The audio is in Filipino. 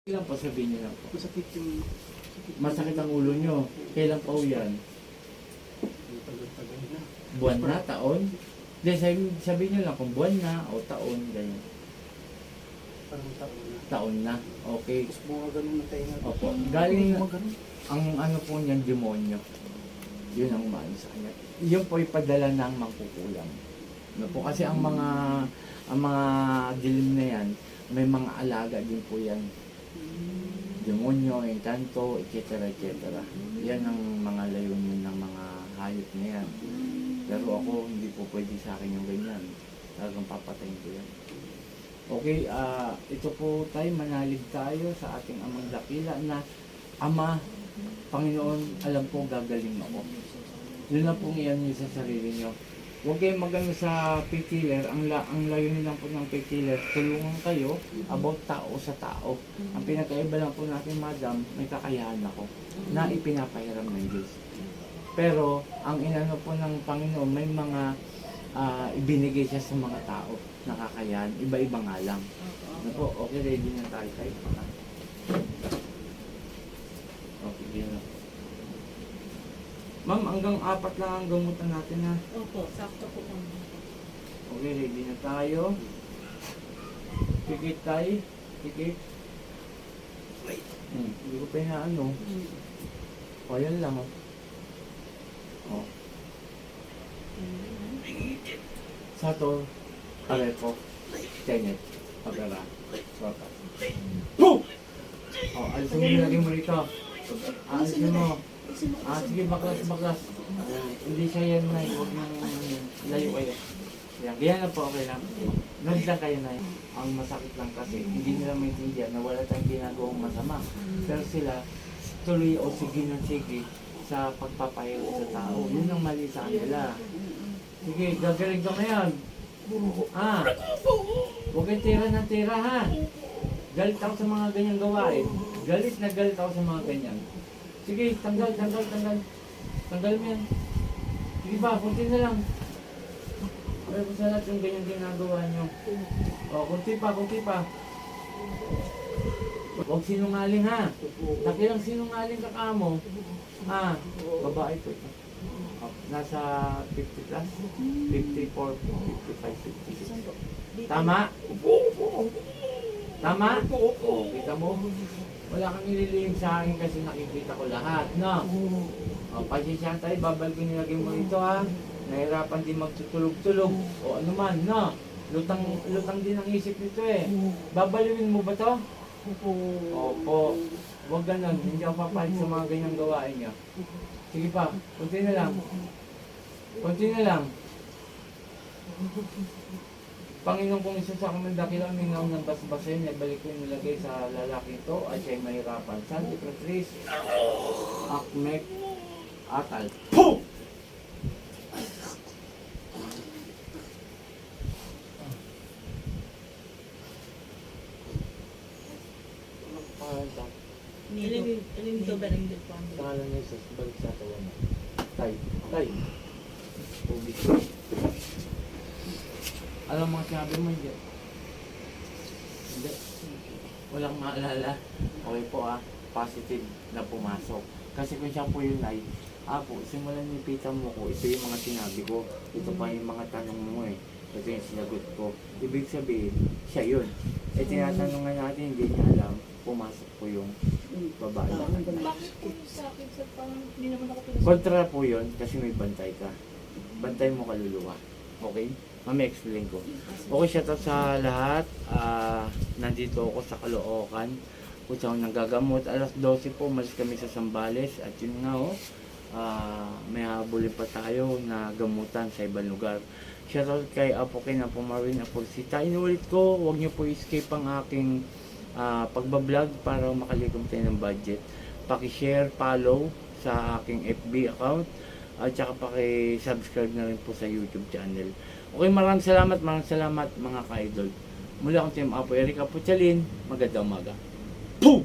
Kailan po sabihin niyo lang po? Masakit yung... Masakit ang ulo niyo. Kailan pa yan? Tagal-tagal na. Buwan na? Taon? Hindi, sabihin niyo lang kung buwan na o taon. Ganyan. Parang taon na. Taon na. Okay. Tapos mga ganun na tayo nga. Opo. Galing Mga ganun. ang ano po niyan, demonyo. Yun ang umaano sa kanya. Yun po ipadala ng mangkukulam. Ano po? Kasi ang mga dilim na yan, may mga alaga din po yan. Demonyo, encanto, etc. etc. Yan ang mga layunin ng mga hayop na yan. Pero ako, hindi po pwede sa akin yung ganyan. Talagang papatayin ko yan. Okay, ito po tayo, manalig tayo sa ating amang dakila na Ama, Panginoon, alam ko gagaling ako. Yun na pong iyan niyo sa sarili niyo. Huwag kayong magano sa painkiller. Ang layunin lang po ng painkiller, tulungan kayo about tao sa tao. Ang pinakaiba lang po natin, madam, may kakayahan ako na ipinapahiram ng Diyos. Pero, ang inano po ng Panginoon, may mga ibinigay siya sa mga tao na kakayahan. Iba-iba nga lang. Ano po, okay, ready na tayo tayo. Okay, yun na. Ma'am, hanggang 4 lang ang gamutan natin ha. Opo, sakto po kami. Okay, ready na tayo. Pikit tayo. Pikit. Hindi ko pa inaano. O, yan lang o. O. Sato. Parepo. Tenet. Pagara. Swaka. Boom! O, alisin mo yung lagay mo rito. Alisin mo. Sige, baklas. Hindi siya yan na. Huwag nang layo kayo. Yan na po, okay lang. Nood lang kayo na. Ang masakit lang kasi, hindi nila maintindihan na wala tayong ginagawang masama. Pero sila, tuloy o sige ng sige sa pagpapahirap sa tao. Yun ang mali sa kanila. Sige, gagaling ka ngayon. Ha? Huwag kayo tira ng tira ha. Galit ako sa mga ganyang gawain. Galit na galit ako sa mga ganyan. Sige, tanggal. Tanggal mo yan. Sige ba, kunti na lang. Pero kung sa lahat yung ganyan ginagawa nyo. O, kunti pa. Huwag sinungaling ha. Nakilang sinungaling ka kamo. Ha? Babae ko ito. Nasa 50 plus? 54, 55, 56. Tama? Tama? O, kita mo? Wala kang nililihim sa akin kasi nakikita ko lahat, no? O, pasensyahan tayo, babal ko nilagay mo ito, ha? Nahirapan din magtutulog-tulog, o ano man, no? Lutang din ang isip nito, eh. Babaliwin mo ba to? Opo. Huwag ganun, hindi ako papalit sa mga ganyang gawain niya. Sige pa, kunti na lang. Panginoon kong isa sa aking dakila, mingaw ng basbasin, ibalik ko yung nilagay sa lalaki ito at siya'y mahirapan. Santi Patrice, Akmek, Atal. Boom! Ilim to ba ng dito? Pangalan niya isa, balik sa tawa mo. Tay. Tubig. Alam mo sinabi mo, hindi. Walang maalala. Okay po positive na pumasok. Kasi kung siya po yun ay, po, simulan nipitan mo ko, ito yung mga sinabi ko, ito pa yung mga tanong mo eh. Ito yung sinagot ko. Ibig sabihin, siya yun. Tinatanong nga natin, hindi niya alam, pumasok po yung babae. Bakit po sa akin sa pang hindi naman ako pinasok? Kontra po yun, kasi may bantay ka. Bantay mo kaluluwa. Okay? Mami-explain ko. Okay, shout out sa lahat. Nandito ako sa Caloocan. Kung saan nagagamot. Alas 12 po, malis kami sa Zambales. At yun nga may habulin pa tayo na gamutan sa ibang lugar. Shout out kay Apo Ken, Apo Marvin, Apo Sita. Inulit ko, huwag niyo po escape ang aking pagbablog para makalikom tayo ng budget. Paki-share, follow sa aking FB account. At saka paki-subscribe na rin po sa YouTube channel. Okay, maraming salamat mga ka-idol. Muli akong Team Apo Eric Apo Chalin. Magandang umaga. Boom!